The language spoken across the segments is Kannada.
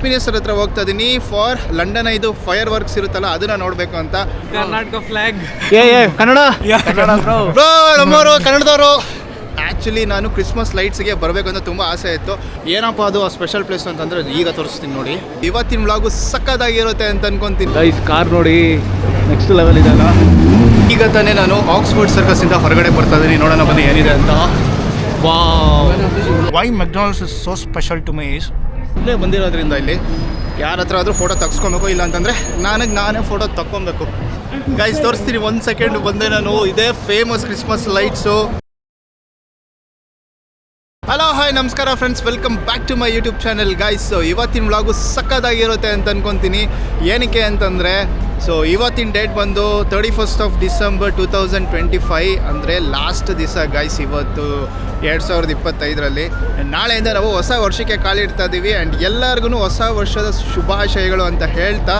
ಮಿನಿಸ್ಟರ್ ಹತ್ರ ಹೋಗ್ತಾ ಇದೀನಿ ಫಾರ್ ಲಂಡನ್ ಇದು ಫೈರ್ ವರ್ಕ್ಸ್ ಇರುತ್ತಲ್ಲ ಅದನ್ನ ನೋಡಬೇಕು ಅಂತ. ಕರ್ನಾಟಕ ಫ್ಲಾಗ್ ಕನ್ನಡ ಬ್ರೋ ನಮ್ಮವರು ಕನ್ನಡದವರು. ಆ್ಯಕ್ಚುಲಿ ನಾನು ಕ್ರಿಸ್ಮಸ್ ಲೈಟ್ಸ್ಗೆ ಬರಬೇಕು ಅಂತ ತುಂಬ ಆಸೆ ಇತ್ತು. ಏನಪ್ಪ ಅದು ಸ್ಪೆಷಲ್ ಪ್ಲೇಸ್ ಅಂತಂದರೆ ಈಗ ತೋರಿಸ್ತೀನಿ ನೋಡಿ. ಇವತ್ತಿನ ವ್ಲಾಗು ಸಕ್ಕತ್ತಾಗಿರುತ್ತೆ ಅಂತ ಅನ್ಕೊಂತೀನಿ. ಗೈಸ್ ಕಾರ್ ನೋಡಿ ನೆಕ್ಸ್ಟ್ ಲೆವೆಲ್ ಇದೆಲ್ಲ. ಈಗ ತಾನೇ ನಾನು ಆಕ್ಸ್ಫರ್ಡ್ ಸರ್ಕಸಿಂದ ಹೊರಗಡೆ ಬರ್ತಾ ಇದ್ದೀನಿ. ನೋಡೋಣ ಬನ್ನಿ ಏನಿದೆ ಅಂತ. Why McDonald's is so special to me is ಇಲ್ಲೇ ಬಂದಿರೋದ್ರಿಂದ ಇಲ್ಲಿ ಯಾರ ಹತ್ರ ಆದರೂ ಫೋಟೋ ತೆಗೆಸ್ಕೊಬೇಕು, ಇಲ್ಲ ಅಂತಂದರೆ ನಾನೇ ಫೋಟೋ ತಗೊಬೇಕು. ಗೈಸ್ ತೋರಿಸ್ತೀನಿ ಒಂದು ಸೆಕೆಂಡ್ ಬಂದೆ ನಾನು. ಇದೇ famous Christmas lights. Hello hi ನಮಸ್ಕಾರ friends, welcome back to my YouTube channel guys. ಇವತ್ತಿನ ವ್ಲಾಗು ಸಕ್ಕತ್ತಾಗಿರುತ್ತೆ ಅಂತ ಅನ್ಕೊತೀನಿ. ಏನಕ್ಕೆ ಅಂತಂದರೆ ಇವತ್ತಿನ ಡೇಟ್ ಬಂದು 31st of December 2025 ಅಂದರೆ ಲಾಸ್ಟ್ ದಿವಸ ಗೈಸ್. ಇವತ್ತು 2025ರಲ್ಲಿ ನಾಳೆಯಿಂದ ನಾವು ಹೊಸ ವರ್ಷಕ್ಕೆ ಕಾಲಿಡ್ತಾ ಇದ್ದೀವಿ. ಆ್ಯಂಡ್ ಎಲ್ಲರಿಗೂ ಹೊಸ ವರ್ಷದ ಶುಭಾಶಯಗಳು ಅಂತ ಹೇಳ್ತಾ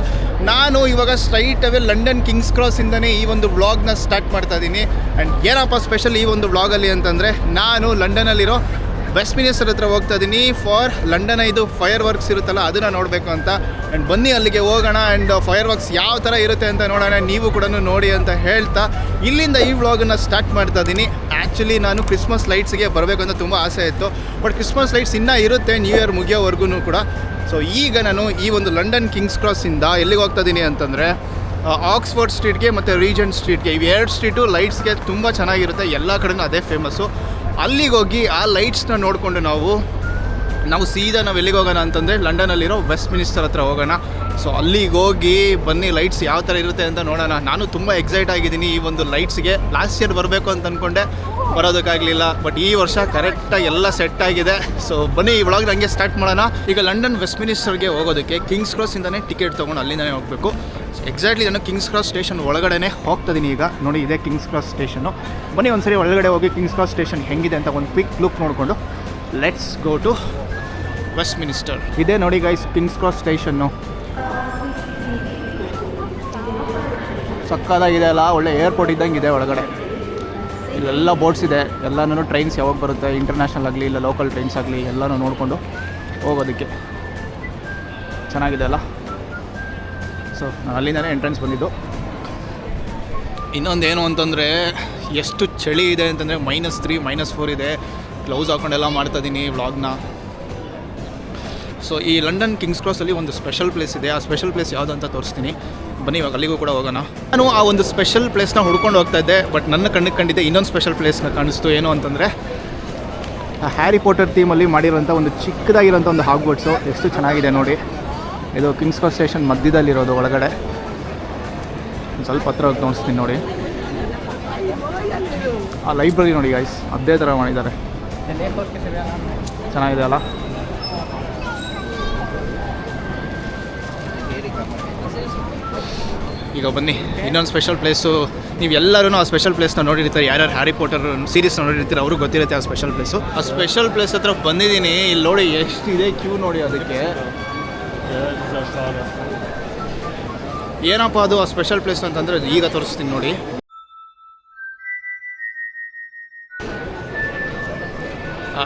ನಾನು ಇವಾಗ ಸ್ಟ್ರೈಟ್ ಅವೇ ಲಂಡನ್ ಕಿಂಗ್ಸ್ ಕ್ರಾಸಿಂದನೇ ಈ ಒಂದು ವ್ಲಾಗ್ನ ಸ್ಟಾರ್ಟ್ ಮಾಡ್ತಾ ಇದ್ದೀನಿ. ಆ್ಯಂಡ್ ಏನಪ್ಪ ಸ್ಪೆಷಲ್ ಈ ಒಂದು ವ್ಲಾಗಲ್ಲಿ ಅಂತಂದರೆ ನಾನು ಲಂಡನಲ್ಲಿರೋ ವೆಸ್ಟ್ ಮಿನಿಸ್ಟರ್ ಹತ್ರ ಹೋಗ್ತಾ ಇದ್ದೀನಿ ಫಾರ್ ಲಂಡನ್ ಇದು ಫೈರ್ ವರ್ಕ್ಸ್ ಇರುತ್ತಲ್ಲ ಅದನ್ನು ನೋಡಬೇಕು ಅಂತ. ಆ್ಯಂಡ್ ಬನ್ನಿ ಅಲ್ಲಿಗೆ ಹೋಗೋಣ. ಆ್ಯಂಡ್ ಫೈರ್ ವರ್ಕ್ಸ್ ಯಾವ ಥರ ಇರುತ್ತೆ ಅಂತ ನೋಡೋಣ, ನೀವು ಕೂಡ ನೋಡಿ ಅಂತ ಹೇಳ್ತಾ ಇಲ್ಲಿಂದ ಈ ವ್ಲಾಗನ್ನು ಸ್ಟಾರ್ಟ್ ಮಾಡ್ತಾ ಇದ್ದೀನಿ. ಆ್ಯಕ್ಚುಲಿ ನಾನು ಕ್ರಿಸ್ಮಸ್ ಲೈಟ್ಸ್ಗೆ ಬರಬೇಕು ಅಂತ ತುಂಬ ಆಸೆ ಇತ್ತು, ಬಟ್ ಕ್ರಿಸ್ಮಸ್ ಲೈಟ್ಸ್ ಇನ್ನೂ ಇರುತ್ತೆ ನ್ಯೂ ಇಯರ್ ಮುಗಿಯೋವರೆಗೂ ಕೂಡ. ಸೊ ಈಗ ನಾನು ಈ ಒಂದು ಲಂಡನ್ ಕಿಂಗ್ಸ್ ಕ್ರಾಸಿಂದ ಎಲ್ಲಿಗೆ ಹೋಗ್ತಾ ಇದ್ದೀನಿ ಅಂತಂದರೆ ಆಕ್ಸ್ಫರ್ಡ್ ಸ್ಟ್ರೀಟ್ಗೆ ಮತ್ತು ರೀಜೆಂಟ್ ಸ್ಟ್ರೀಟ್ಗೆ. ಇವು ಎರಡು ಸ್ಟ್ರೀಟು ಲೈಟ್ಸ್ಗೆ ತುಂಬ ಚೆನ್ನಾಗಿರುತ್ತೆ, ಎಲ್ಲ ಕಡೆನೂ ಅದೇ ಫೇಮಸ್ಸು. ಅಲ್ಲಿಗೆ ಹೋಗಿ ಆ ಲೈಟ್ಸ್ನ ನೋಡಿಕೊಂಡು ನಾವು ಸೀದಾ ಎಲ್ಲಿಗೆ ಹೋಗೋಣ ಅಂತಂದರೆ ಲಂಡನಲ್ಲಿರೋ ವೆಸ್ಟ್ ಮಿನಿಸ್ಟರ್ ಹತ್ರ ಹೋಗೋಣ. ಸೊ ಅಲ್ಲಿಗೆ ಹೋಗಿ ಬನ್ನಿ ಲೈಟ್ಸ್ ಯಾವ ಥರ ಇರುತ್ತೆ ಅಂತ ನೋಡೋಣ. ನಾನು ತುಂಬ ಎಕ್ಸೈಟ್ ಆಗಿದ್ದೀನಿ ಈ ಒಂದು ಲೈಟ್ಸ್ಗೆ. ಲಾಸ್ಟ್ ಇಯರ್ ಬರಬೇಕು ಅಂತ ಅಂದ್ಕೊಂಡೆ, ಬರೋದಕ್ಕಾಗಲಿಲ್ಲ. ಬಟ್ ಈ ವರ್ಷ ಕರೆಕ್ಟಾಗಿ ಎಲ್ಲ ಸೆಟ್ ಆಗಿದೆ. ಸೊ ಬನ್ನಿ ಈ ವ್ಲಾಗ್ ಹಂಗೆ ಸ್ಟಾರ್ಟ್ ಮಾಡೋಣ. ಈಗ ಲಂಡನ್ ವೆಸ್ಟ್ ಮಿನಿಸ್ಟರ್ಗೆ ಹೋಗೋದಕ್ಕೆ ಕಿಂಗ್ಸ್ ಕ್ರಾಸಿಂದನೇ ಟಿಕೆಟ್ ತೊಗೊಂಡು ಅಲ್ಲಿಂದನೇ ಹೋಗಬೇಕು. ಎಕ್ಸಾಕ್ಟ್ಲಿ ನಾನು ಕಿಂಗ್ಸ್ ಕ್ರಾಸ್ ಸ್ಟೇಷನ್ ಒಳಗಡೆ ಹೋಗ್ತಾಯಿದ್ದೀನಿ ಈಗ. ನೋಡಿ ಇದೇ ಕಿಂಗ್ಸ್ ಕ್ರಾಸ್ ಸ್ಟೇಷನ್ನು. ಬನ್ನಿ ಒಂದ್ಸರಿ ಒಳಗಡೆ ಹೋಗಿ ಕಿಂಗ್ಸ್ ಕ್ರಾಸ್ ಸ್ಟೇಷನ್ ಹೆಂಗಿದೆ ಅಂತ ಒಂದು ಕ್ವಿಕ್ ಲುಕ್ ನೋಡಿಕೊಂಡು let's go to Westminster. ಇದೇ ನೋಡಿ ಗೈಸ್ ಕಿಂಗ್ಸ್ ಕ್ರಾಸ್ ಸ್ಟೇಷನ್ನು. ಸಕ್ಕತ್ತಾಗಿದೆ ಅಲ್ಲ, ಒಳ್ಳೆ ಏರ್ಪೋರ್ಟ್ ಇದ್ದಂಗೆ ಇದೆ ಒಳಗಡೆ. ಇಲ್ಲೆಲ್ಲ ಬೋರ್ಡ್ಸ್ ಇದೆ, ಎಲ್ಲನೂ ಟ್ರೈನ್ಸ್ ಯಾವಾಗ ಬರುತ್ತೆ, ಇಂಟರ್ನ್ಯಾಷನಲ್ ಆಗಲಿ ಇಲ್ಲ ಲೋಕಲ್ ಟ್ರೈನ್ಸ್ ಆಗಲಿ ಎಲ್ಲನೂ ನೋಡಿಕೊಂಡು ಹೋಗೋದಕ್ಕೆ ಚೆನ್ನಾಗಿದೆ ಅಲ್ಲ. ಸೊ ನಾನು ಅಲ್ಲಿಂದನೇ ಎಂಟ್ರೆನ್ಸ್ ಬಂದಿದ್ದು. ಇನ್ನೊಂದೇನು ಅಂತಂದರೆ ಎಷ್ಟು ಚಳಿ ಇದೆ ಅಂತಂದರೆ -3 -4 ಇದೆ. ಗ್ಲೌಸ್ ಹಾಕೊಂಡೆಲ್ಲ ಮಾಡ್ತಾಯಿದ್ದೀನಿ ವ್ಲಾಗ್ನ. ಸೊ ಈ ಲಂಡನ್ ಕಿಂಗ್ಸ್ ಕ್ರಾಸಲ್ಲಿ ಒಂದು ಸ್ಪೆಷಲ್ ಪ್ಲೇಸ್ ಇದೆ. ಆ ಸ್ಪೆಷಲ್ ಪ್ಲೇಸ್ ಯಾವುದು ಅಂತ ತೋರಿಸ್ತೀನಿ. ಬನ್ನಿ ಇವಾಗ ಅಲ್ಲಿಗೂ ಕೂಡ ಹೋಗೋಣ. ನಾನು ಆ ಒಂದು ಸ್ಪೆಷಲ್ ಪ್ಲೇಸ್ನ ಹುಡ್ಕೊಂಡು ಹೋಗ್ತಾ ಇದ್ದೆ, ಬಟ್ ನನ್ನ ಕಣ್ಣಿಗೆ ಕಂಡಿದ್ದೆ ಇನ್ನೊಂದು ಸ್ಪೆಷಲ್ ಪ್ಲೇಸ್ನ ಕಾಣಿಸ್ತು. ಏನು ಅಂತಂದರೆ ಹ್ಯಾರಿ ಪಾಟರ್ ಥೀಮಲ್ಲಿ ಮಾಡಿರೋಂಥ ಒಂದು ಚಿಕ್ಕದಾಗಿರೋಂಥ ಒಂದು ಹಾಗ್ವರ್ಡ್ಸು. ಎಷ್ಟು ಚೆನ್ನಾಗಿದೆ ನೋಡಿ. ಇದು ಕಿಂಗ್ಸ್ ಕ್ರಾಸ್ ಸ್ಟೇಷನ್ ಮಧ್ಯದಲ್ಲಿರೋದು ಒಳಗಡೆ. ಒಂದು ಸ್ವಲ್ಪ ಹತ್ರ ಹೋಗಿ ನೋಡಿಸ್ತೀನಿ ನೋಡಿ. ಆ ಲೈಬ್ರರಿ ನೋಡಿ ಗೈಸ್, ಅದೇ ಥರ ಮಾಡಿದ್ದಾರೆ. ಚೆನ್ನಾಗಿದೆ ಅಲ್ಲ. ಈಗ ಬನ್ನಿ ಇನ್ನೊಂದು ಸ್ಪೆಷಲ್ ಪ್ಲೇಸು. ನೀವು ಎಲ್ಲರೂ ಆ ಸ್ಪೆಷಲ್ ಪ್ಲೇಸ್ನ ನೋಡಿರ್ತಾರೆ. ಯಾರ್ಯಾರು ಹ್ಯಾರಿ ಪಾಟರ್ ಸೀರೀಸ್ನ ನೋಡಿರ್ತೀರ ಅವ್ರಿಗೆ ಗೊತ್ತಿರುತ್ತೆ ಆ ಸ್ಪೆಷಲ್ ಪ್ಲೇಸು. ಆ ಸ್ಪೆಷಲ್ ಪ್ಲೇಸ್ ಹತ್ರ ಬಂದಿದ್ದೀನಿ. ಇಲ್ಲಿ ನೋಡಿ ಎಷ್ಟಿದೆ ಕ್ಯೂ ನೋಡಿ. ಅದಕ್ಕೆ ಏನಪ್ಪ ಅದು ಆ ಸ್ಪೆಷಲ್ ಪ್ಲೇಸ್ ಅಂತಂದರೆ ಈಗ ತೋರಿಸ್ತೀನಿ ನೋಡಿ.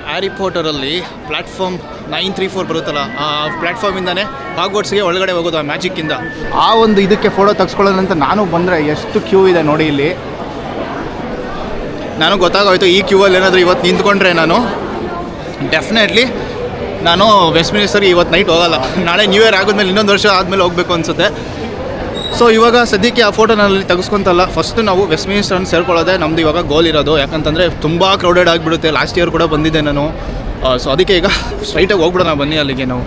ಹ್ಯಾರಿ ಪಾಟರಲ್ಲಿ ಪ್ಲ್ಯಾಟ್ಫಾರ್ಮ್ 934 ಬರುತ್ತಲ್ಲ, ಆ ಪ್ಲ್ಯಾಟ್ಫಾರ್ಮಿಂದನೇ ಹಾಗ್ವರ್ಡ್ಸ್ಗೆ ಒಳಗಡೆ ಹೋಗೋದು ಆ ಮ್ಯಾಜಿಕ್ಕಿಂದ. ಆ ಒಂದು ಇದಕ್ಕೆ ಫೋಟೋ ತೆಗೆಸ್ಕೊಳ್ಳೋದಂತ ನಾನು ಬಂದರೆ ಎಷ್ಟು ಕ್ಯೂ ಇದೆ ನೋಡಿ ಇಲ್ಲಿ. ನಾನು ಗೊತ್ತಾಗೋಯ್ತು ಈ ಕ್ಯೂವಲ್ಲಿ ಏನಾದರೂ ಇವತ್ತು ನಿಂತ್ಕೊಂಡ್ರೆ ಡೆಫಿನೆಟ್ಲಿ ನಾನು ವೆಸ್ಟ್ ಮಿನಿಸ್ಟರ್ಗೆ ಇವತ್ತು ನೈಟ್ ಹೋಗಲ್ಲ. ನಾಳೆ ನ್ಯೂ ಇಯರ್ ಆಗೋದ್ಮೇಲೆ ಇನ್ನೊಂದು ವರ್ಷ ಆದಮೇಲೆ ಹೋಗಬೇಕು ಅನಿಸುತ್ತೆ. ಸೊ ಇವಾಗ ಸದ್ಯಕ್ಕೆ ಆ ಫೋಟೋ ನಾನು ಅಲ್ಲಿ ತೆಗೆಸ್ಕೊತಲ್ಲ. ಫಸ್ಟು ನಾವು ವೆಸ್ಟ್ ಮಿನಿಸ್ಟರ್ನ ಸೇರ್ಕೊಳ್ಳೋದೆ ನಮ್ಮದು ಇವಾಗ ಗೋಲ್ ಇರೋದು. ಯಾಕಂತಂದರೆ ತುಂಬ ಕ್ರೌಡೆಡ್ ಆಗಿಬಿಡುತ್ತೆ. ಲಾಸ್ಟ್ ಇಯರ್ ಕೂಡ ಬಂದಿದ್ದೆ ನಾನು. ಸೊ ಅದಕ್ಕೆ ಈಗ ಸ್ಟ್ರೈಟಾಗಿ ಹೋಗ್ಬಿಡೋಣ ಬನ್ನಿ ಅಲ್ಲಿಗೆ. ನಾವು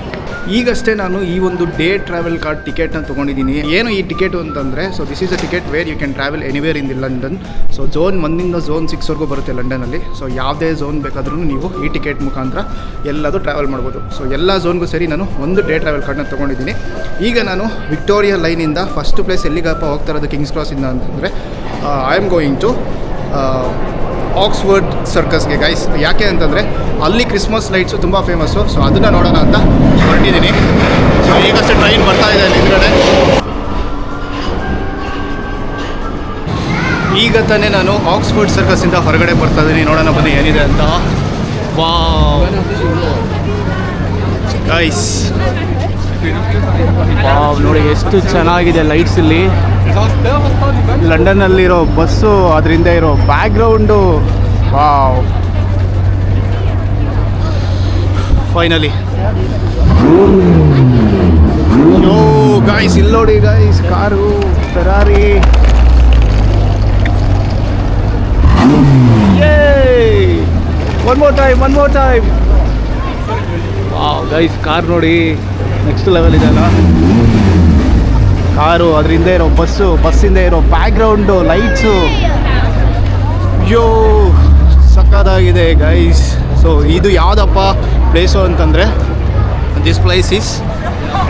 ಈಗಷ್ಟೇ ನಾನು ಈ ಒಂದು ಡೇ ಟ್ರಾವೆಲ್ ಕಾರ್ಡ್ ಟಿಕೆಟ್ನ ತೊಗೊಂಡಿದ್ದೀನಿ. ಏನು ಈ ಟಿಕೆಟು ಅಂತಂದರೆ, so this is a ticket where you can travel anywhere in the London. So zone 1ಇಂದ ಝೋನ್ 6ವರೆಗೂ ಬರುತ್ತೆ ಲಂಡನಲ್ಲಿ. ಸೊ ಯಾವುದೇ ಝೋನ್ ಬೇಕಾದ್ರೂ ನೀವು ಈ ಟಿಕೆಟ್ ಮುಖಾಂತರ ಎಲ್ಲದೂ ಟ್ರಾವೆಲ್ ಮಾಡ್ಬೋದು. ಸೊ ಎಲ್ಲ ಝೋನ್ಗೂ ಸರಿ ನಾನು ಒಂದು ಡೇ ಟ್ರಾವೆಲ್ ಕಾರ್ಡ್ನ ತೊಗೊಂಡಿದ್ದೀನಿ. ಈಗ ನಾನು ವಿಕ್ಟೋರಿಯಾ ಲೈನಿಂದ ಫಸ್ಟ್ ಪ್ಲೇಸ್ ಎಲ್ಲಿಗಪ್ಪ ಹೋಗ್ತಾ ಇರೋದು ಕಿಂಗ್ಸ್ ಕ್ರಾಸಿಂದ ಅಂತಂದರೆ I am going to Oxford ಸರ್ಕಸ್ಗೆ ಗೈಸ್. ಯಾಕೆ ಅಂತಂದರೆ ಅಲ್ಲಿ ಕ್ರಿಸ್ಮಸ್ ಲೈಟ್ಸು ತುಂಬ ಫೇಮಸ್ಸು. ಸೊ ಅದನ್ನು ನೋಡೋಣ ಅಂತ ಹೊರಟಿದ್ದೀನಿ. ಸೊ ಈಗಷ್ಟೇ ಟ್ರೈನ್ ಬರ್ತಾ ಇದೆ ಅಲ್ಲಿ ಹಿಂದ್ಗಡೆ. ಈಗ ತಾನೇ ನಾನು ಆಕ್ಸ್ಫರ್ಡ್ ಸರ್ಕಸ್ಸಿಂದ ಹೊರಗಡೆ ಬರ್ತಾ ಇದ್ದೀನಿ. ನೋಡೋಣ ಬನ್ನಿ ಏನಿದೆ ಅಂತ. ವಾವ್ ಗೈಸ್, ವಾವ್, ನೋಡಿ ಎಷ್ಟು ಚೆನ್ನಾಗಿದೆ ಲೈಟ್ಸ್ ಇಲ್ಲಿ. ಲಂಡನ್ನಲ್ಲಿರೋ ಬಸ್ಸು, ಅದರಿಂದ ಇರೋ ಬ್ಯಾಕ್ಗ್ರೌಂಡು, ವಾವ್. ಫೈನಲಿ ಯೋ ಗಾಯ್ಸ್, ಇಲ್ಲಿ ನೋಡಿ guys, car Ferrari. One more time. Wow guys, car ನೋಡಿ ನೆಕ್ಸ್ಟ್ ಲೆವೆಲ್ ಇದೆಲ್ಲ. ಕಾರು, ಅದರಿಂದ ಇರೋ ಬಸ್ಸಿಂದ ಇರೋ ಬ್ಯಾಕ್ಗ್ರೌಂಡು, ಲೈಟ್ಸು, ಯೋ ಸಕ್ಕದಾಗಿದೆ ಗೈಸ್. ಸೊ ಇದು ಯಾವುದಪ್ಪ ಪ್ಲೇಸು ಅಂತಂದರೆ, this place is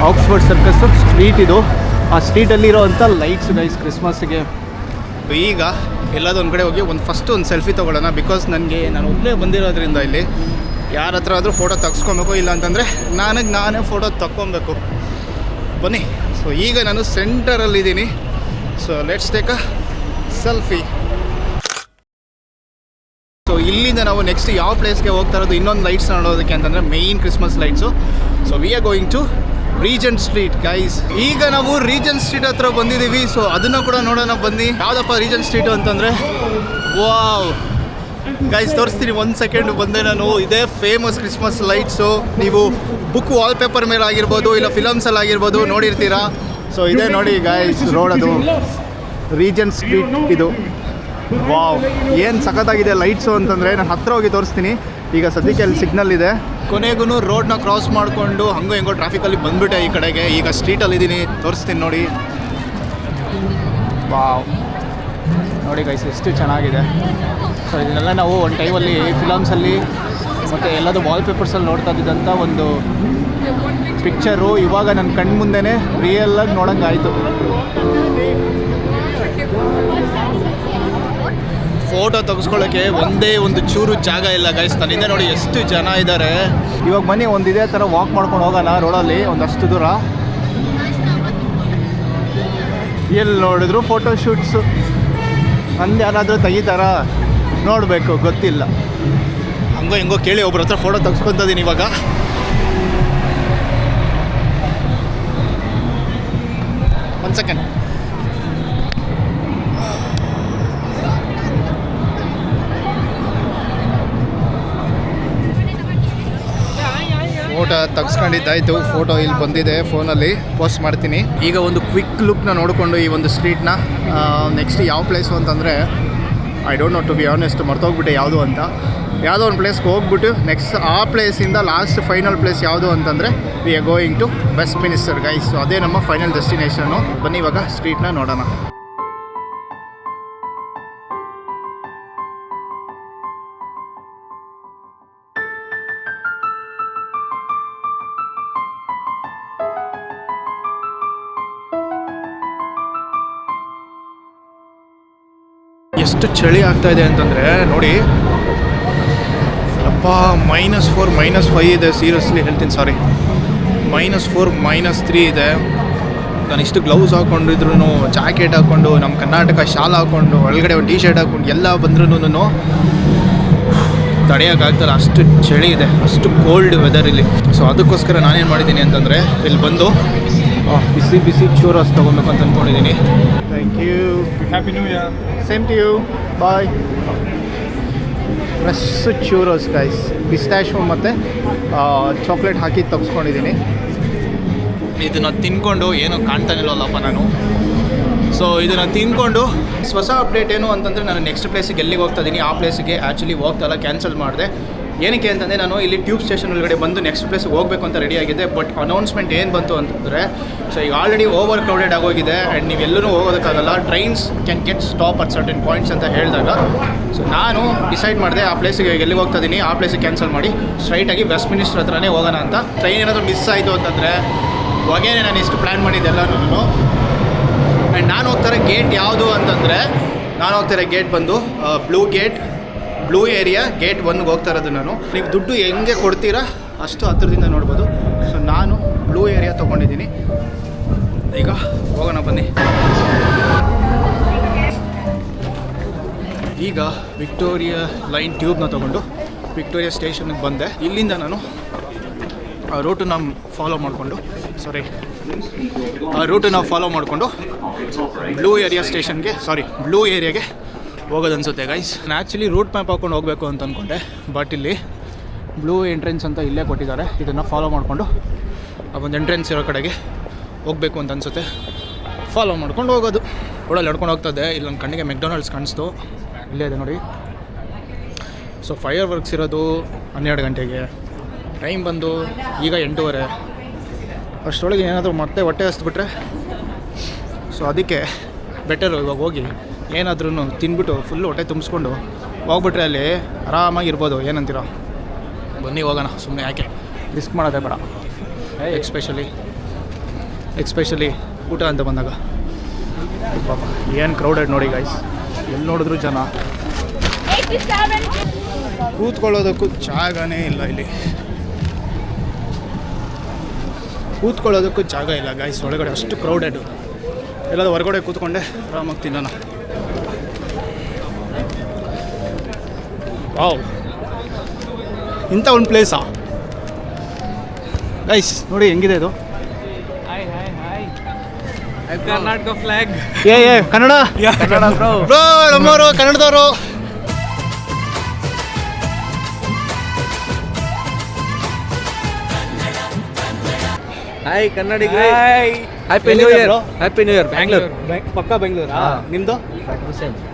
Oxford circus street. ಇದು ಆ ಸ್ಟ್ರೀಟಲ್ಲಿರೋವಂಥ ಲೈಟ್ಸ್ ಗೈಸ್ ಕ್ರಿಸ್ಮಸ್ಗೆ. ಈಗ ಎಲ್ಲದೊಂದು ಕಡೆ ಹೋಗಿ ಒಂದು ಸೆಲ್ಫಿ ತೊಗೊಳ್ಳೋಣ. ಬಿಕಾಸ್ ನಾನು ಒಬ್ಬನೇ ಬಂದಿರೋದ್ರಿಂದ ಇಲ್ಲಿ ಯಾರ ಹತ್ರ ಆದರೂ ಫೋಟೋ ತೆಗ್ಸ್ಕೊಬೇಕು, ಇಲ್ಲ ಅಂತಂದರೆ ನಾನೇ ಫೋಟೋ ತಗೊಬೇಕು. ಬನ್ನಿ. ಸೊ ಈಗ ನಾನು ಸೆಂಟರಲ್ಲಿದ್ದೀನಿ. So let's take a selfie. So ಇಲ್ಲಿಂದ ನಾವು ನೆಕ್ಸ್ಟ್ ಯಾವ ಪ್ಲೇಸ್ಗೆ ಹೋಗ್ತಾ ಇರೋದು, ಇನ್ನೊಂದು ಲೈಟ್ಸ್ ನೋಡೋದಕ್ಕೆ ಅಂತಂದರೆ, main Christmas lights. So we are going to Regent Street guys. ಈಗ ನಾವು ರೀಜೆಂಟ್ ಸ್ಟ್ರೀಟ್ ಹತ್ರ ಬಂದಿದ್ದೀವಿ. ಸೊ ಅದನ್ನು ಕೂಡ ನೋಡೋಣ ಬನ್ನಿ. ಯಾವುದಪ್ಪ ರೀಜೆಂಟ್ ಸ್ಟ್ರೀಟು ಅಂತಂದರೆ, ವಾವ್ ಗೈಸ್, ತೋರಿಸ್ತೀನಿ ಒಂದು ಸೆಕೆಂಡ್ ಬಂದೆ ನಾನು. ಇದೇ ಫೇಮಸ್ ಕ್ರಿಸ್ಮಸ್ ಲೈಟ್ಸು. ನೀವು ಬುಕ್ ವಾಲ್ಪೇಪರ್ ಮೇಲೆ ಆಗಿರ್ಬೋದು, ಇಲ್ಲ ಫಿಲಮ್ಸಲ್ಲಿ ಆಗಿರ್ಬೋದು ನೋಡಿರ್ತೀರಾ. ಸೊ ಇದೇ ನೋಡಿ ಗೈಸ್ ರೋಡ್, ಅದು ರೀಜೆಂಟ್ ಸ್ಟ್ರೀಟ್ ಇದು. ವಾವ್, ಏನು ಸಖತ್ತಾಗಿದೆ ಲೈಟ್ಸು ಅಂತಂದರೆ. ನಾನು ಹತ್ರ ಹೋಗಿ ತೋರಿಸ್ತೀನಿ. ಈಗ ಸದ್ಯಕ್ಕೆ ಅಲ್ಲಿ ಸಿಗ್ನಲ್ ಇದೆ. ಕೊನೆಗೂ ರೋಡ್ನ ಕ್ರಾಸ್ ಮಾಡಿಕೊಂಡು ಹಂಗೋ ಹೆಂಗೋ ಟ್ರಾಫಿಕಲ್ಲಿ ಬಂದುಬಿಟ್ಟೆ ಈ ಕಡೆಗೆ. ಈಗ ಸ್ಟ್ರೀಟಲ್ಲಿದ್ದೀನಿ, ತೋರಿಸ್ತೀನಿ ನೋಡಿ. ವಾವ್, ನೋಡಿ ಗೈಸ್ ಎಷ್ಟು ಚೆನ್ನಾಗಿದೆ. ಸೊ ಇದನ್ನೆಲ್ಲ ನಾವು ಒಂದು ಟೈಮಲ್ಲಿ ಫಿಲಮ್ಸಲ್ಲಿ ಮತ್ತು ಎಲ್ಲದೂ ವಾಲ್ಪೇಪರ್ಸಲ್ಲಿ ನೋಡ್ತಾ ಇದ್ದಂಥ ಒಂದು ಪಿಕ್ಚರು ಇವಾಗ ನನ್ನ ಕಣ್ಣು ಮುಂದೆನೇ ರಿಯಲಾಗಿ ನೋಡೋಂಗಾಯಿತು. ಫೋಟೋ ತೆಗೆಸ್ಕೊಳ್ಳೋಕ್ಕೆ ಒಂದೇ ಒಂದು ಚೂರು ಜಾಗ ಇಲ್ಲ ಗೈಸ್. ನನ್ನಿಂದ ನೋಡಿ ಎಷ್ಟು ಜನ ಇದ್ದಾರೆ. ಇವಾಗ ಬನ್ನಿ, ಒಂದು ಇದೇ ಥರ ವಾಕ್ ಮಾಡ್ಕೊಂಡು ಹೋಗೋಣ ರೋಡಲ್ಲಿ ಒಂದಷ್ಟು ದೂರ. ಎಲ್ಲಿ ನೋಡಿದ್ರು ಫೋಟೋ ಶೂಟ್ಸು. ಅಂದು ಯಾರಾದರೂ ತೆಗಿತಾರ ನೋಡಬೇಕು, ಗೊತ್ತಿಲ್ಲ. ಹಂಗೋ ಹೆಂಗೋ ಕೇಳಿ ಒಬ್ರ ಹತ್ರ ಫೋಟೋ ತೆಗೆಸ್ಕೊತಿದ್ದೀನಿ ಇವಾಗ. ಒಂದು ಸೆಕೆಂಡ್. ಫೋಟೋ ತೆಗ್ಸ್ಕೊಂಡಿದ್ದಾಯಿತು. ಫೋಟೋ ಇಲ್ಲಿ ಬಂದಿದೆ, ಫೋನಲ್ಲಿ ಪೋಸ್ಟ್ ಮಾಡ್ತೀನಿ. ಈಗ ಒಂದು ಕ್ವಿಕ್ ಲುಕ್ನ ನೋಡಿಕೊಂಡು ಈ ಒಂದು ಸ್ಟ್ರೀಟ್ನ ನೆಕ್ಸ್ಟ್ ಯಾವ ಪ್ಲೇಸು ಅಂತಂದರೆ, I don't know to be honest, ಮರ್ತೋಗ್ಬಿಟ್ಟೆ ಯಾವುದು ಅಂತ. ಯಾವುದೋ ಒಂದು ಪ್ಲೇಸ್ಗೆ ಹೋಗ್ಬಿಟ್ಟು ನೆಕ್ಸ್ಟ್ ಆ ಪ್ಲೇಸಿಂದ ಲಾಸ್ಟ್ ಫೈನಲ್ ಪ್ಲೇಸ್ ಯಾವುದು ಅಂತಂದರೆ we are going to Westminster guys. So ಅದೇ ನಮ್ಮ ಫೈನಲ್ ಡೆಸ್ಟಿನೇಷನು. ಬನ್ನಿ ಇವಾಗ ಸ್ಟ್ರೀಟ್ನ ನೋಡೋಣ. ಎಷ್ಟು ಚಳಿ ಆಗ್ತಾ ಇದೆ ಅಂತಂದರೆ ನೋಡಿ, ಅಪ್ಪ -4 -5 ಇದೆ. ಸೀರಿಯಸ್ಲಿ ಹೇಳ್ತೀನಿ, ಸಾರಿ, -4 -3 ಇದೆ. ನಾನು ಇಷ್ಟು ಗ್ಲೌಸ್ ಹಾಕ್ಕೊಂಡಿದ್ರು, ಜಾಕೆಟ್ ಹಾಕ್ಕೊಂಡು, ನಮ್ಮ ಕರ್ನಾಟಕ ಶಾಲ್ ಹಾಕ್ಕೊಂಡು, ಒಳಗಡೆ ಒಂದು ಟೀ ಶರ್ಟ್ ಹಾಕ್ಕೊಂಡು ಎಲ್ಲ ಬಂದ್ರೂ ತಡೆಯೋಕ್ಕಾಗ್ತಲ್ಲ, ಅಷ್ಟು ಚಳಿ ಇದೆ, ಅಷ್ಟು ಕೋಲ್ಡ್ ವೆದರ್ ಇಲ್ಲಿ. ಸೊ ಅದಕ್ಕೋಸ್ಕರ ನಾನೇನು ಮಾಡಿದ್ದೀನಿ ಅಂತಂದರೆ, ಇಲ್ಲಿ ಬಂದು ಬಿಸಿ ಬಿಸಿ ಚೂರಸ್ ತೊಗೊಬೇಕು ಅಂತ ಅಂದ್ಕೊಂಡಿದ್ದೀನಿ. Thank you. Happy new year. Same to you. Bye. Fresh churros guys, pistachio ಮತ್ತು ಚಾಕ್ಲೇಟ್ ಹಾಕಿ ತೆಗೆಸ್ಕೊಂಡಿದ್ದೀನಿ. ಇದನ್ನು ತಿನ್ಕೊಂಡು ಏನೂ ಕಾಣ್ತಾನಿಲ್ಲವಲ್ಲಪ್ಪ ನಾನು. ಸೊ ಇದನ್ನು ತಿನ್ಕೊಂಡು ಹೊಸ ಅಪ್ಡೇಟ್ ಏನು ಅಂತಂದರೆ, ನಾನು ನೆಕ್ಸ್ಟ್ ಪ್ಲೇಸಿಗೆ ಎಲ್ಲಿಗೆ ಹೋಗ್ತಾ ಇದ್ದೀನಿ ಆ ಪ್ಲೇಸಿಗೆ ಆ್ಯಕ್ಚುಲಿ ಹೋಗ್ತಾಯಿಲ್ಲ, ಕ್ಯಾನ್ಸಲ್ ಮಾಡಿದೆ. ಏನಕ್ಕೆ ಅಂತಂದರೆ, ನಾನು ಇಲ್ಲಿ ಟ್ಯೂಬ್ ಸ್ಟೇಷನ್ ಒಳಗಡೆ ಬಂದು ನೆಕ್ಸ್ಟ್ ಪ್ಲೇಸ್ಗೆ ಹೋಗಬೇಕು ಅಂತ ರೆಡಿಯಾಗಿದೆ. ಬಟ್ ಅನೌನ್ಸ್ಮೆಂಟ್ ಏನು ಬಂತು ಅಂತಂದರೆ, ಸೊ ಈಗ ಆಲ್ರೆಡಿ ಓವರ್ ಕ್ರೌಡೆಡ್ ಆಗೋಗಿದೆ ಆ್ಯಂಡ್ ನೀವೆಲ್ಲೂ ಹೋಗೋದಕ್ಕಾಗಲ್ಲ, trains can get stop at certain points ಅಂತ ಹೇಳಿದಾಗ, ಸೊ ನಾನು ಡಿಸೈಡ್ ಮಾಡಿದೆ ಆ ಪ್ಲೇಸಿಗೆ ಎಲ್ಲಿಗೆ ಹೋಗ್ತಾ ಇದ್ದೀನಿ ಆ ಪ್ಲೇಸಿಗೆ ಕ್ಯಾನ್ಸಲ್ ಮಾಡಿ ಸ್ಟ್ರೈಟಾಗಿ ವೆಸ್ಟ್ ಮಿನಿಸ್ಟರ್ ಹತ್ರನೇ ಹೋಗೋಣ ಅಂತ. ಟ್ರೈನ್ ಏನಾದರೂ ಮಿಸ್ ಆಯಿತು ಅಂತಂದರೆ ಹೊಗೇನೆ ನಾನು ಇಷ್ಟು ಪ್ಲ್ಯಾನ್ ಮಾಡಿದ್ದೆಲ್ಲನೂ. ಆ್ಯಂಡ್ ನಾನು ಹೋಗ್ತಾರೆ ಗೇಟ್ ಯಾವುದು ಅಂತಂದರೆ, ನಾನು ಹೋಗ್ತಾರೆ ಗೇಟ್ ಬಂದು ಬ್ಲೂ ಏರಿಯಾ ಗೇಟ್ 1ಗೆ ಹೋಗ್ತಾ ಇರೋದು ನಾನು. ನೀವು ದುಡ್ಡು ಹೆಂಗೆ ಕೊಡ್ತೀರಾ ಅಷ್ಟು ಹತ್ತಿರದಿಂದ ನೋಡ್ಬೋದು. ಸೊ ನಾನು ಬ್ಲೂ ಏರಿಯಾ ತೊಗೊಂಡಿದ್ದೀನಿ. ಈಗ ಹೋಗೋಣ ಬನ್ನಿ. ಈಗ ವಿಕ್ಟೋರಿಯಾ ಲೈನ್ ಟ್ಯೂಬ್ನ ತೊಗೊಂಡು ವಿಕ್ಟೋರಿಯಾ ಸ್ಟೇಷನ್ಗೆ ಬಂದೆ. ಇಲ್ಲಿಂದ ನಾನು ಆ ರೂಟನ್ನು ಫಾಲೋ ಮಾಡಿಕೊಂಡು ಸಾರಿ ಆ ರೂಟನ್ನು ಫಾಲೋ ಮಾಡಿಕೊಂಡು ಬ್ಲೂ ಏರಿಯಾಗೆ ಹೋಗೋದು ಅನಿಸುತ್ತೆ ಗೈಸ್. ನಾನು ಆ್ಯಕ್ಚುಲಿ ರೂಟ್ ಮ್ಯಾಪ್ ಹಾಕೊಂಡು ಹೋಗಬೇಕು ಅಂತ ಅಂದ್ಕೊಂಡೆ, ಬಟ್ ಇಲ್ಲಿ ಬ್ಲೂ ಎಂಟ್ರೆನ್ಸ್ ಅಂತ ಇಲ್ಲೇ ಕೊಟ್ಟಿದ್ದಾರೆ. ಇದನ್ನು ಫಾಲೋ ಮಾಡಿಕೊಂಡು ಆ ಒಂದು ಎಂಟ್ರೆನ್ಸ್ ಇರೋ ಕಡೆಗೆ ಹೋಗಬೇಕು ಅಂತ ಅನಿಸುತ್ತೆ. ಫಾಲೋ ಮಾಡ್ಕೊಂಡು ಹೋಗೋದು. ರೋಡಲ್ಲಿ ನಡ್ಕೊಂಡು ಹೋಗ್ತದೆ. ಇಲ್ಲಿ ನನ್ನ ಕಣ್ಣಿಗೆ ಮೆಕ್ಡೊನಾಲ್ಡ್ಸ್ ಕಾಣಿಸ್ತು, ಇಲ್ಲೇ ಇದೆ ನೋಡಿ. ಸೊ ಫೈರ್ ವರ್ಕ್ಸ್ ಇರೋದು 12 ಗಂಟೆಗೆ, ಟೈಮ್ ಬಂದು ಈಗ 8:30. ಅಷ್ಟರೊಳಗೆ ಏನಾದರೂ ಮತ್ತೆ ಹೊಟ್ಟೆ ಹಸ್ಬಿಟ್ರೆ ಸೊ ಅದಕ್ಕೆ ಬೆಟರು ಇವಾಗ ಹೋಗಿ ಏನಾದ್ರೂ ತಿಂದ್ಬಿಟ್ಟು ಫುಲ್ಲು ಹೊಟ್ಟೆ ತುಂಬಿಸ್ಕೊಂಡು ಹೋಗ್ಬಿಟ್ರೆ ಅಲ್ಲಿ ಆರಾಮಾಗಿರ್ಬೋದು. ಏನಂತೀರ? ಬನ್ನಿ ಹೋಗೋಣ, ಸುಮ್ಮನೆ ಯಾಕೆ ರಿಸ್ಕ್ ಮಾಡೋದೇ ಬೇಡ. ಎಕ್ಸ್ಪೆಷಲಿ ಊಟ ಅಂತ ಬಂದಾಗ ಪಾಪ ಏನು ಕ್ರೌಡೆಡ್ ನೋಡಿ ಗೈಸ್. ಎಲ್ಲಿ ನೋಡಿದ್ರು ಜನ. ಕೂತ್ಕೊಳ್ಳೋದಕ್ಕೂ ಜಾಗನೇ ಇಲ್ಲ ಇಲ್ಲಿ. ಕೂತ್ಕೊಳ್ಳೋದಕ್ಕೂ ಜಾಗ ಇಲ್ಲ ಗೈಸ್ ಒಳಗಡೆ, ಅಷ್ಟು ಕ್ರೌಡೆಡ್. ಎಲ್ಲಾದ್ರೂ ಹೊರಗಡೆ ಕೂತ್ಕೊಂಡೆ ಆರಾಮಾಗಿ ತಿನ್ನೋಣ. ವಾವ್, ಇಂಥ ಒಂದು ಪ್ಲೇಸಾ ಗೈಸ್? ನೋಡಿ ಹೆಂಗಿದೆ ಇದು. ಕರ್ನಾಟಕ ಫ್ಲಾಗ್. ಕನ್ನಡ ಬ್ರೋ, ನಮ್ಮವರು ಕನ್ನಡದವರು. ಹಾಯ್ ಕನ್ನಡಿಗರೇ, happy new year. Happy new year. Bangalore. ಪಕ್ಕ ಬೆಂಗಳೂರು. ನಿಮ್ಮದು?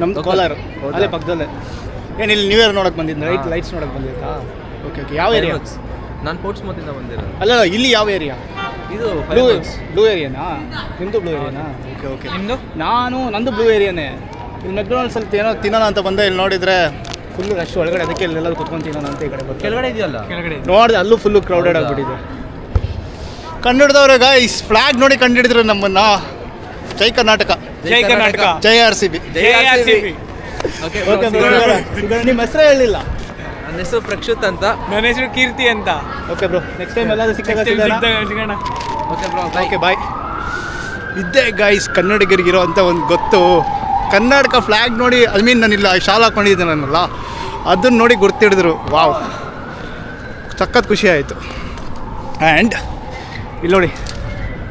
ನಮ್ಮದು ಕೋಲಾರ, ಅಲ್ಲೇ ಪಕ್ಕದಲ್ಲೇ. ಏನು ಇಲ್ಲಿ ನ್ಯೂ ಇಯರ್ ನೋಡೋಕೆ ಬಂದಿದ್ದ? ಲೈಟ್ಸ್ ನೋಡೋಕೆ ಬಂದಿದ್ದಾ? Okay okay. ಯಾವ ಏರಿಯಾ? ನಾನು ಪೋರ್ಟ್ಸ್ಮೌತಿಂದ ಬಂದಿರೋದು. ಅಲ್ಲ, ಇಲ್ಲಿ ಯಾವ ಏರಿಯಾ? ಇದು ಬ್ಲೂ ಏರಿಯಾನಾ? ನಿಮ್ಮದು ಬ್ಲೂ ಏರಿಯಾನಾ? Okay okay. ನಿಮ್ಮದು? ನಂದು ಬ್ಲೂ ಏರಿಯಾನೇ. ಇಲ್ಲಿ ಮೆಕ್ಡೊನಾಲ್ಡ್ಸ್ ಏನೋ ತಿನ್ನೋಣ ಅಂತ ಬಂದೆ. ಇಲ್ಲಿ ನೋಡಿದರೆ ಫುಲ್ಲು ರಶ್ ಒಳಗಡೆ, ಅದಕ್ಕೆ ಇಲ್ಲೆಲ್ಲರೂ ಕುತ್ಕೊಂಡು ತಿನ್ನೋಣ ಅಂತ ಈ ಕಡೆ ಬರ್ತಾರೆ. ಕೆಳಗಡೆ ಇದೆಯಲ್ಲ, ಕೆಳಗಡೆ ನೋಡಿದೆ, ಅಲ್ಲೂ ಫುಲ್ಲು ಕ್ರೌಡೆಡ್ ಆಗಿಬಿಟ್ಟಿದೆ. ಕನ್ನಡದವ್ರೆ ಗೈಸ್, ಫ್ಲಾಗ್ ನೋಡಿ ಕಂಡುಹಿಡಿದ್ರು ನಮ್ಮನ್ನ. ಜೈ ಕರ್ನಾಟಕ, ಜೈ ಕರ್ನಾಟಕ, ಜೈ RCB. ಓಕೆ. ನಿಮ್ಮ ಹೆಸರೇ ಹೇಳಿಲ್ಲ. ನನ್ನ ಹೆಸರು ಪ್ರಕ್ಷುತ್ ಅಂತ. ನನ್ನ ಹೆಸರು ಕೀರ್ತಿ ಅಂತ. ಓಕೆ ಬ್ರೋ, ನೆಕ್ಸ್ಟ್ ಟೈಮ್ ಎಲ್ಲಾದ್ರೂ ಸಿಗೋಣ. Okay bro, okay bye. ಇದ್ದೇ ಗೈಸ್ ಕನ್ನಡಿಗರಿಗಿರೋ ಅಂತ ಒಂದು ಗೊತ್ತು. ಕರ್ನಾಟಕ ಫ್ಲ್ಯಾಗ್ ನೋಡಿ, ನಾನಿಲ್ಲ ಶಾಲ್ ಹಾಕೊಂಡಿದ್ದೀನಲ್ಲ, ಅದನ್ನು ನೋಡಿ ಗುರ್ತಿಡಿದ್ರು. ವಾವ್, ಸಖತ್ ಖುಷಿ ಆಯಿತು. ಆ್ಯಂಡ್ ಇಲ್ಲಿ ನೋಡಿ,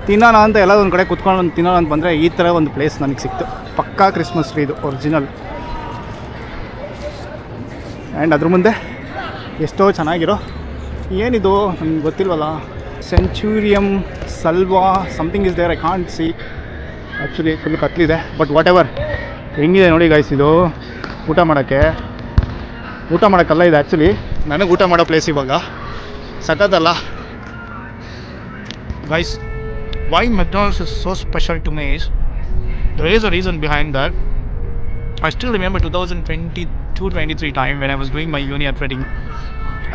ತಿನ್ನೋಣ ಅಂತ ಎಲ್ಲ ಒಂದು ಕಡೆ ಕುತ್ಕೊಂಡು ಒಂದು ತಿನ್ನೋಣ ಅಂತ ಬಂದರೆ ಈ ಥರ ಒಂದು ಪ್ಲೇಸ್ ನನಗೆ ಸಿಕ್ತು. ಪಕ್ಕಾ ಕ್ರಿಸ್ಮಸ್ ಟ್ರೀ ಇದು, ಒರಿಜಿನಲ್. ಆ್ಯಂಡ್ ಅದ್ರ ಮುಂದೆ ಎಷ್ಟೋ ಚೆನ್ನಾಗಿರೋ ಏನಿದು ನನಗೆ ಗೊತ್ತಿಲ್ವಲ್ಲ, ಸೆಂಚುರಿಯಮ್ ಸಲ್ವಾ something is there. I can't see actually, full ಕತ್ಲಿದೆ. ಬಟ್ ವಾಟ್ ಎವರ್, ಹೆಂಗಿದೆ ನೋಡಿ ಗೈಸ್. ಇದು ಊಟ ಮಾಡೋಕ್ಕಲ್ಲ ಇದು ಆ್ಯಕ್ಚುಲಿ ನನಗೆ ಊಟ ಮಾಡೋ ಪ್ಲೇಸ್. ಇವಾಗ ಸಖತ್ತಲ್ಲ guys. why McDonald's is so special to me is there is a reason behind that. I still remember 2022-23 time when I was doing my uni at Reading.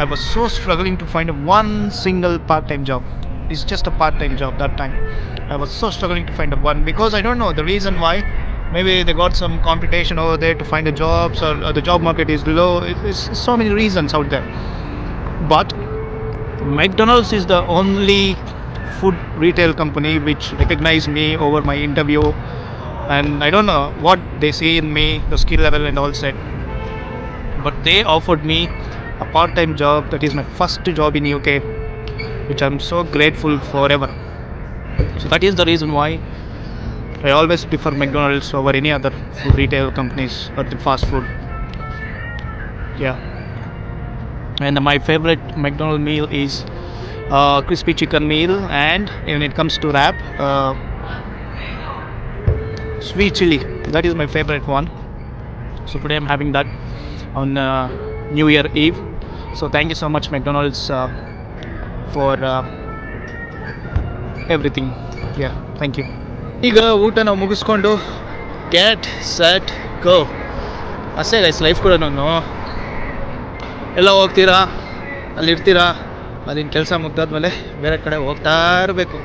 I was so struggling to find one single part-time job. It's just a part-time job that time. I was so struggling to find one because I don't know the reason why. Maybe they got some competition over there to find the jobs, or the job market is low. It's so many reasons out there. But McDonald's is the only food retail company which recognized me over my interview, and I don't know what they see in me, the skill level and all set, but they offered me a part-time job. That is my first job in UK, which I'm so grateful forever. So that is the reason why I always prefer McDonald's over any other food retail companies or the fast food. Yeah. And my favorite McDonald's meal is crispy chicken meal, and when it comes to wrap, sweet chili. That is my favorite one. So today I'm having that on New Year Eve. So thank you so much McDonald's for everything. Yeah, thank you. ಈಗ ಊಟ ನಾವು ಮುಗಿಸ್ಕೊಂಡು ಗೆಟ್ ಸೆಟ್ ಗೋ ಅಷ್ಟೇ ಗೈಸ್. ಲೈಫ್ ಕೂಡ ಎಲ್ಲ ಹೋಗ್ತೀರಾ, ಅಲ್ಲಿರ್ತೀರಾ, ಅಲ್ಲಿನ ಕೆಲಸ ಮುಗ್ದಾದ್ಮೇಲೆ ಬೇರೆ ಕಡೆ ಹೋಗ್ತಾ ಇರಬೇಕು.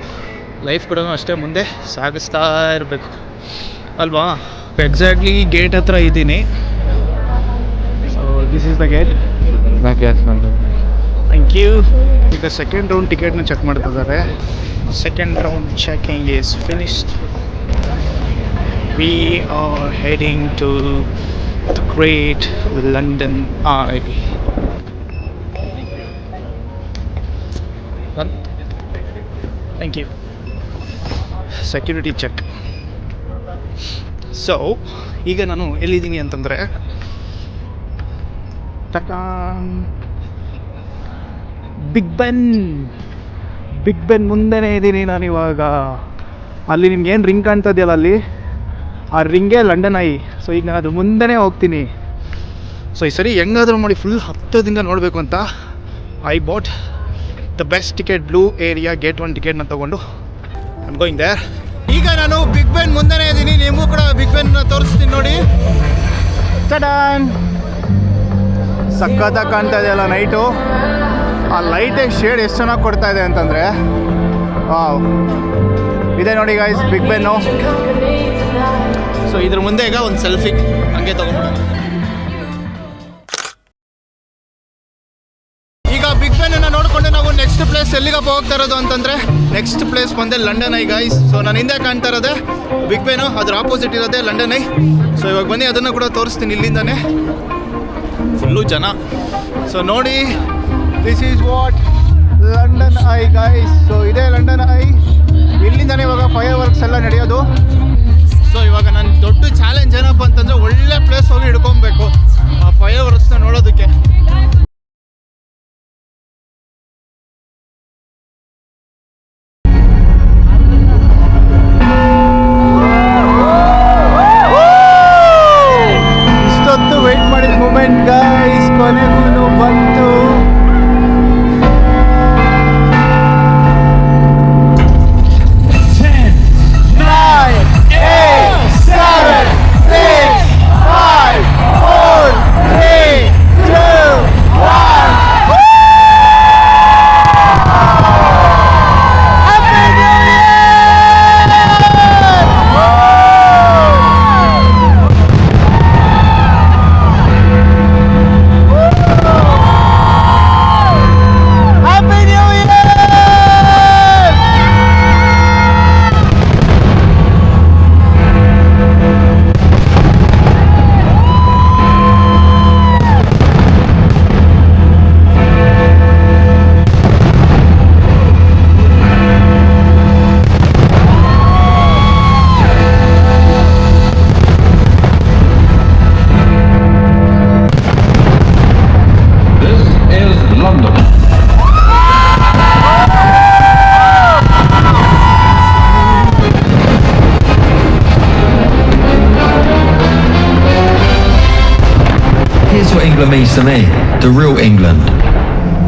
ಲೈಫ್ ಕೂಡ ಅಷ್ಟೇ ಮುಂದೆ ಸಾಗಿಸ್ತಾ ಇರಬೇಕು ಅಲ್ವಾ. ಎಕ್ಸಾಕ್ಟ್ಲಿ ಗೇಟ್ ಹತ್ರ ಇದ್ದೀನಿ. So this is the gate. Thank you. ಈಗ ಸೆಕೆಂಡ್ ರೌಂಡ್ ಟಿಕೆಟ್ನ ಚೆಕ್ ಮಾಡ್ತಿದ್ದಾರೆ. Second round checking is finished. We are heading to the great London eye. Thank you. Security check. So ಈಗ ನಾನು ಎಲ್ಲಿದ್ದೀನಿ ಅಂತಂದರೆ ಬಿಗ್ ಬೆನ್ ಮುಂದೆನೇ ಇದ್ದೀನಿ ನಾನಿವಾಗ. ಅಲ್ಲಿ ನಿಮ್ಗೆ ಏನು ರಿಂಗ್ ಕಾಣ್ತಾ ಇದೆಯಲ್ಲ, ಅಲ್ಲಿ ಆ ರಿಂಗೇ ಲಂಡನ್ ಐ. ಸೊ ಈಗ ನಾನು ಅದು ಮುಂದೆನೇ ಹೋಗ್ತೀನಿ. ಸೊ ಈ ಸರಿ ಹೆಂಗಾದರೂ ಮಾಡಿ ಫುಲ್ ಹತ್ತದಿಂದ ನೋಡಬೇಕು ಅಂತ I bought the best ticket, blue area gate 1 ಟಿಕೆಟ್ನ ತೊಗೊಂಡು ಐ ಆಮ್ ಗೋಯಿಂಗ್ ದೇರ್. ಈಗ ನಾನು ಬಿಗ್ ಬೆನ್ ಮುಂದೆನೇ ಇದ್ದೀನಿ. ನಿಮಗೂ ಕೂಡ ಬಿಗ್ ಬೆನ್ ತೋರಿಸ್ತೀನಿ ನೋಡಿ. ಚಡಾನ್, ಸಖತ್ತಾಗಿ ಕಾಣ್ತಾ ಇದೆಯಲ್ಲ ನೈಟು. ಆ ಲೈಟೇ ಶೇಡ್ ಎಷ್ಟು ಚೆನ್ನಾಗಿ ಕೊಡ್ತಾ ಇದೆ ಅಂತಂದರೆ ವಾವ್. ಇದೆ ನೋಡಿ ಗಾಯ್ಸ್ ಬಿಗ್ ಬೆನ್ನು. ಸೊ ಇದ್ರ ಮುಂದೆ ಈಗ ಒಂದು ಸೆಲ್ಫಿ ಹಂಗೆ ತೊಗೊಂಡ್ಬಿಡೋಣ. ಈಗ ಬಿಗ್ ಬೆನ್ನ ನೋಡಿಕೊಂಡು ನಾವು ನೆಕ್ಸ್ಟ್ ಪ್ಲೇಸ್ ಎಲ್ಲಿಗಪ್ಪ ಹೋಗ್ತಾ ಇರೋದು ಅಂತಂದರೆ ನೆಕ್ಸ್ಟ್ ಪ್ಲೇಸ್ ಬಂದೆ ಲಂಡನ್ ಐ ಗಾಯ್ಸ್. ಸೊ ನಾನು ಹಿಂದೆ ಕಾಣ್ತಾ ಇರೋದೆ ಬಿಗ್ ಬೆನ್ನು, ಅದ್ರ ಆಪೋಸಿಟ್ ಇರೋದೆ ಲಂಡನ್ ಐ. ಸೊ ಇವಾಗ ಬನ್ನಿ ಅದನ್ನು ಕೂಡ ತೋರಿಸ್ತೀನಿ. ಇಲ್ಲಿಂದಾನೆ ಫುಲ್ಲು ಜನ. ಸೊ ನೋಡಿ, this is what London I guys. So ಇದೇ ಲಂಡನ್ ಐ. ಇಲ್ಲಿಂದಾನೆ ಇವಾಗ ಫೈರ್ ವರ್ಕ್ಸ್ ಎಲ್ಲ ನಡೆಯೋದು. ಸೊ ಇವಾಗ ನನ್ನ ದೊಡ್ಡ ಚಾಲೆಂಜ್ ಏನಪ್ಪ ಅಂತಂದರೆ ಒಳ್ಳೆ ಪ್ಲೇಸ್ ಹೋಗಿ ಹಿಡ್ಕೊಬೇಕು ಆ ಫೈರ್ ವರ್ಕ್ಸ್ನ ನೋಡೋದಕ್ಕೆ. ಇಷ್ಟೊತ್ತು ವೆಯ್ಟ್ ಮಾಡಿದ ಮೂಮೆಂಟ್ ಗೈಸ್ ಕೊನೆಗೂ ಬಂತು. England means to me, the real England.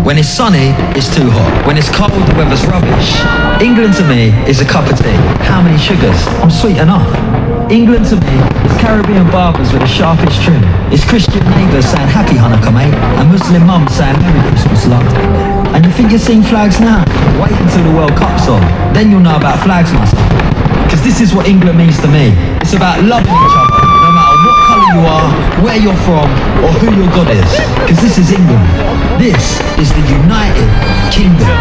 When it's sunny, it's too hot. When it's cold, the weather's rubbish. England to me is a cup of tea. How many sugars? I'm sweet enough. England to me is Caribbean barbers with the sharpest trim. It's Christian neighbours saying Happy Hanukkah, mate, and Muslim mums saying Merry Christmas, love. And you think you're seeing flags now? Wait until the World Cup's on. Then you'll know about flags, my son. Because this is what England means to me. It's about loving each other, no matter what colour you are, where you're from, or who your God is. Because this is England. This is the United Kingdom.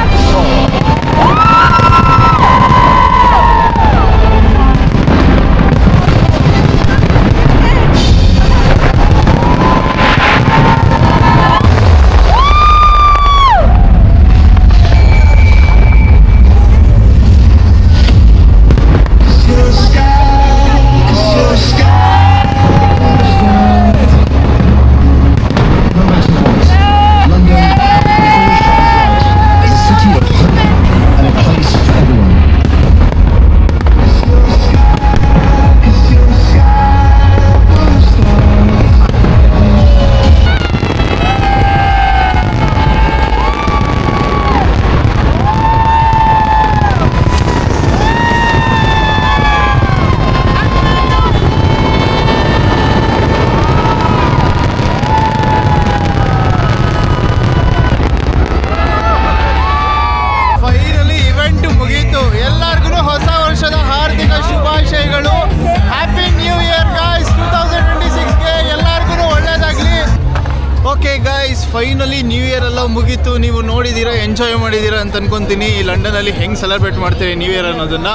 Finally new year ಎಲ್ಲ ಮುಗೀತು. ನೀವು ನೋಡಿದ್ದೀರಾ, ಎಂಜಾಯ್ ಮಾಡಿದ್ದೀರಾ ಅಂತ ಅನ್ಕೊತೀನಿ ಈ ಲಂಡನಲ್ಲಿ ಹೆಂಗೆ ಸೆಲೆಬ್ರೇಟ್ ಮಾಡ್ತೀವಿ ನ್ಯೂ ಇಯರ್ ಅನ್ನೋದನ್ನು.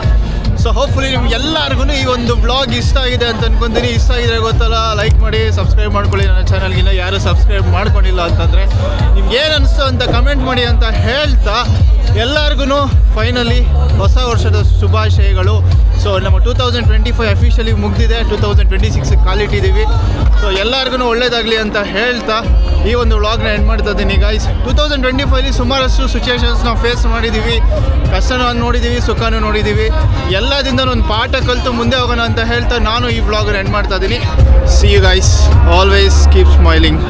ಸೊ ಹೋಪ್ಫುಲಿ ನಿಮ್ಗೆ ಎಲ್ಲರಿಗೂ ಈ ಒಂದು ಬ್ಲಾಗ್ ಇಷ್ಟ ಆಗಿದೆ ಅಂತ ಅನ್ಕೊತೀನಿ. ಇಷ್ಟ ಆಗಿದ್ರೆ ಗೊತ್ತಲ್ಲ, ಲೈಕ್ ಮಾಡಿ, ಸಬ್ಸ್ಕ್ರೈಬ್ ಮಾಡ್ಕೊಳ್ಳಿ ನನ್ನ ಚಾನಲ್ಗಿನ್ನ. ಯಾರು ಸಬ್ಸ್ಕ್ರೈಬ್ ಮಾಡ್ಕೊಂಡಿಲ್ಲ ಅಂತಂದರೆ ನಿಮ್ಗೆ ಏನು ಅನಿಸ್ತು ಅಂತ ಕಮೆಂಟ್ ಮಾಡಿ ಅಂತ ಹೇಳ್ತಾ ಎಲ್ಲರಿಗೂ ಫೈನಲಿ ಹೊಸ ವರ್ಷದ ಶುಭಾಶಯಗಳು. ಸೊ ನಮ್ಮ 2025 ಅಫಿಷಿಯಲಿ ಮುಗಿದಿದೆ, 2026 ಕಾಲಿಟ್ಟಿದ್ದೀವಿ. ಸೊ ಎಲ್ಲರಿಗೂ ಒಳ್ಳೇದಾಗಲಿ ಅಂತ ಹೇಳ್ತಾ ಈ ಒಂದು ವ್ಲಾಗ್ನ ಎಂಡ್ ಮಾಡ್ತಾ ಇದ್ದೀನಿ ಗೈಸ್. 2025 ಸುಮಾರಷ್ಟು ಸಿಚುವೇಶನ್ಸ್ ನಾವು ಫೇಸ್ ಮಾಡಿದ್ದೀವಿ, ಕಷ್ಟನೂ ನೋಡಿದ್ದೀವಿ, ಸುಖನೂ ನೋಡಿದ್ದೀವಿ. ಎಲ್ಲದಿಂದ ಒಂದು ಪಾಠ ಕಲಿತು ಮುಂದೆ ಹೋಗೋಣ ಅಂತ ಹೇಳ್ತಾ ನಾನು ಈ ವ್ಲಾಗ್ನ ಎಂಡ್ ಮಾಡ್ತಾ ಇದ್ದೀನಿ. See you guys, always keep smiling.